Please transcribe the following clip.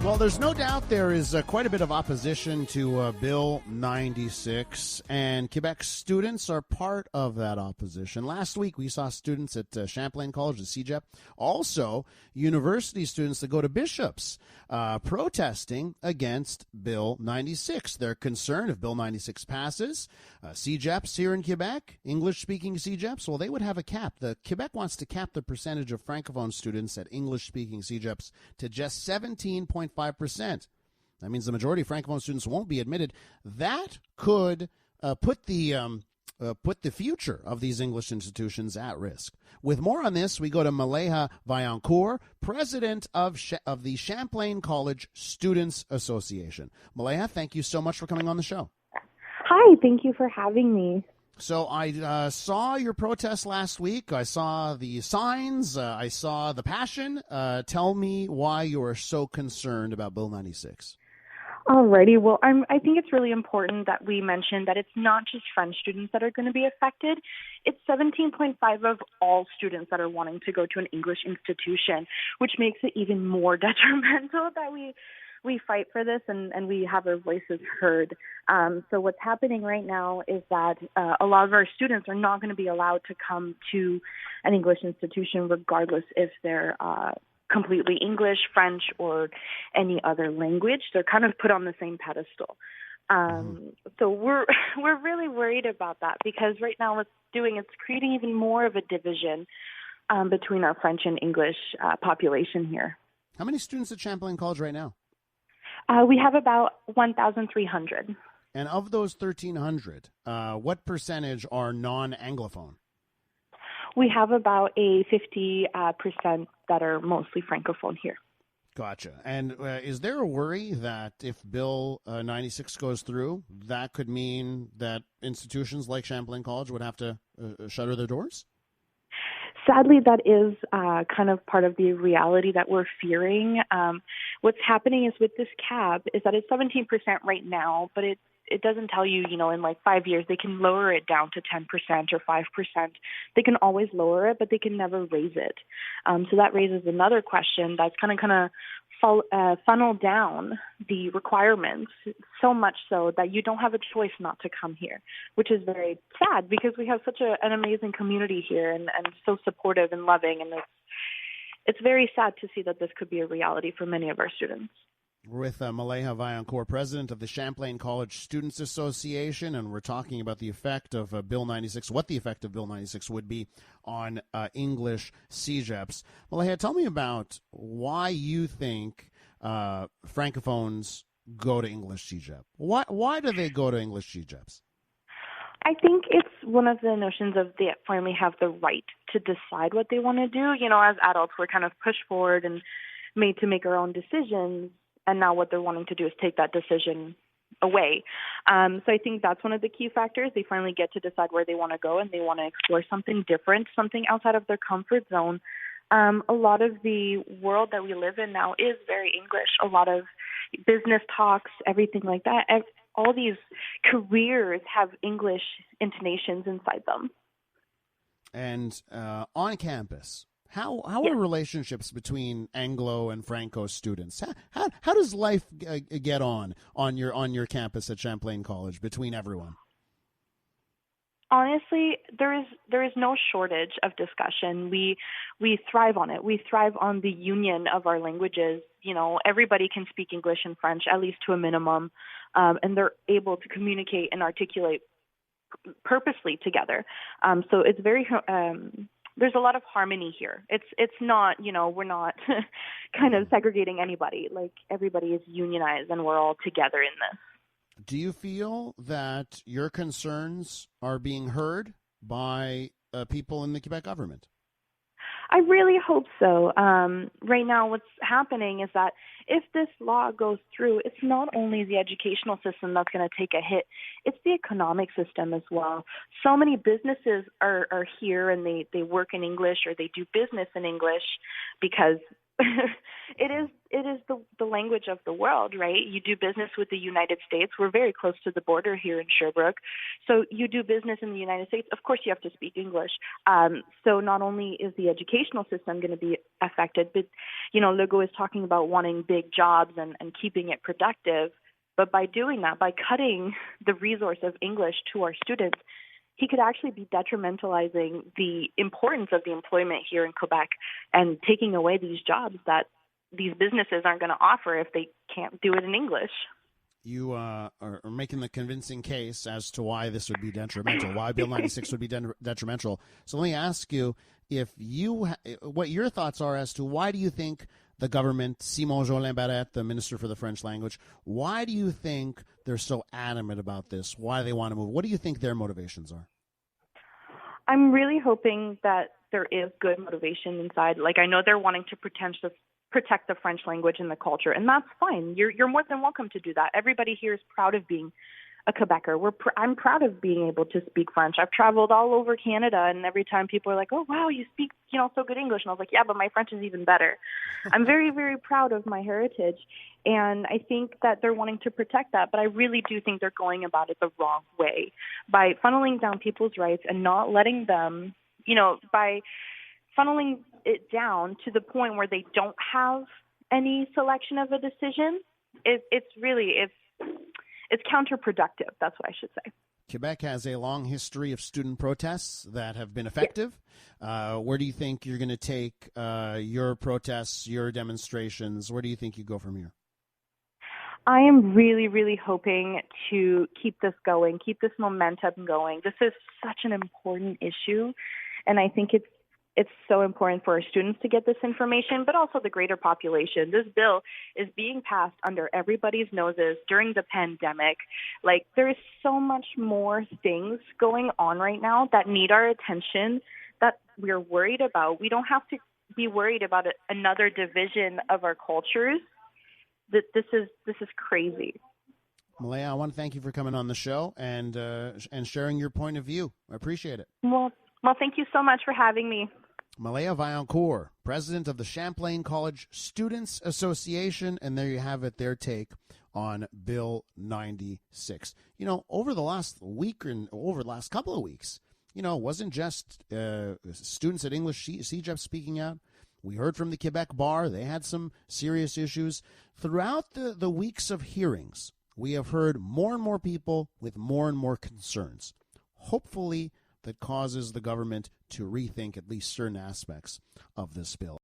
Well, there's no doubt there is quite a bit of opposition to Bill 96, and Quebec students are part of that opposition. Last week, we saw students at Champlain College, the CEGEP, also university students that go to Bishops, protesting against Bill 96. They're concerned if Bill 96 passes, CEGEPs here in Quebec, English-speaking CEGEPs, well, they would have a cap. Quebec wants to cap the percentage of Francophone students at English-speaking CEGEPs to just 17.5%. That means the majority of Francophone students won't be admitted. That could put the future of these English institutions at risk. With more on this, we go to Malayha Vaillancourt, president of the Champlain College Students Association. Malayha, thank you so much for coming on the show. Hi, thank you for having me. So I saw your protest last week. I saw the signs. I saw the passion. Tell me why you are so concerned about Bill 96. Alrighty. Well, I think it's really important that we mention that it's not just French students that are going to be affected. It's 17.5 of all students that are wanting to go to an English institution, which makes it even more detrimental that we fight for this and we have our voices heard. So what's happening right now is that a lot of our students are not going to be allowed to come to an English institution regardless if they're completely English, French, or any other language. They're kind of put on the same pedestal. So we're really worried about that because right now it's creating even more of a division between our French and English population here. How many students at Champlain College right now? We have about 1,300. And of those 1,300, what percentage are non-Anglophone? We have about a 50% that are mostly Francophone here. Gotcha. And is there a worry that if Bill 96 goes through, that could mean that institutions like Champlain College would have to shutter their doors? Sadly, that is kind of part of the reality that we're fearing. What's happening is with this cap is that it's 17% right now, but it doesn't tell you, in like 5 years, they can lower it down to 10% or 5%. They can always lower it, but they can never raise it. So that raises another question that's kind of funnel down the requirements so much so that you don't have a choice not to come here, which is very sad because we have such an amazing community here and so supportive and loving. And it's very sad to see that this could be a reality for many of our students. We're with Malayha Vaillancourt, president of the Champlain College Students Association, and we're talking about the effect of Bill 96, what the effect of Bill 96 would be on English CEGEPs. Malayha, tell me about why you think Francophones go to English CEGEP. Why do they go to English CEGEPs? I think it's one of the notions of they finally have the right to decide what they want to do. As adults, we're kind of pushed forward and made to make our own decisions. And now what they're wanting to do is take that decision away. So I think that's one of the key factors. They finally get to decide where they want to go and they want to explore something different, something outside of their comfort zone. A lot of the world that we live in now is very English. A lot of business talks, everything like that. All these careers have English intonations inside them. And on campus, How are relationships between Anglo and Franco students? How does life get on your campus at Champlain College between everyone? Honestly, there is no shortage of discussion. We thrive on it. We thrive on the union of our languages. Everybody can speak English and French, at least to a minimum, and they're able to communicate and articulate purposely together. So it's very there's a lot of harmony here. It's not, we're not kind of segregating anybody. Like everybody is unionized and we're all together in this. Do you feel that your concerns are being heard by people in the Quebec government? I really hope so. Right now, what's happening is that if this law goes through, it's not only the educational system that's going to take a hit, it's the economic system as well. So many businesses are here and they work in English or they do business in English because it is the language of the world, right? You do business with the United States. We're very close to the border here in Sherbrooke. So you do business in the United States. Of course, you have to speak English. So not only is the educational system going to be affected, but, Legault is talking about wanting big jobs and keeping it productive. But by doing that, by cutting the resource of English to our students, he could actually be detrimentalizing the importance of the employment here in Quebec and taking away these jobs that these businesses aren't going to offer if they can't do it in English. You are making the convincing case as to why this would be detrimental, why Bill 96 would be detrimental. So let me ask you what your thoughts are as to why do you think the government, Simon Jolin Barrette, the Minister for the French Language, why do you think they're so adamant about this? Why they want to move? What do you think their motivations are? I'm really hoping that there is good motivation inside. Like, I know they're wanting to protect the French language and the culture, and that's fine. You're more than welcome to do that. Everybody here is proud of being a Quebecer. I'm proud of being able to speak French. I've traveled all over Canada, and every time people are like, "Oh, wow, you speak, so good English." And I was like, "Yeah, but my French is even better." I'm very, very proud of my heritage, and I think that they're wanting to protect that, but I really do think they're going about it the wrong way by funneling down people's rights and not letting them, by funneling it down to the point where they don't have any selection of a decision. It's counterproductive. That's what I should say. Quebec has a long history of student protests that have been effective. Yes. Where do you think you're going to take your protests, your demonstrations? Where do you think you go from here? I am really, really hoping to keep this going, keep this momentum going. This is such an important issue, and I think it's so important for our students to get this information, but also the greater population. This bill is being passed under everybody's noses during the pandemic. Like, there is so much more things going on right now that need our attention that we're worried about. We don't have to be worried about another division of our cultures. This is crazy. Malayha, I want to thank you for coming on the show and sharing your point of view. I appreciate it. Well, thank you so much for having me. Malayha Vaillancourt, president of the Champlain College Students Association, and there you have it, their take on Bill 96. Over the last week and over the last couple of weeks, it wasn't just students at English CEGEP speaking out. We heard from the Quebec Bar. They had some serious issues. Throughout the weeks of hearings, we have heard more and more people with more and more concerns. Hopefully, that causes the government to rethink at least certain aspects of this bill.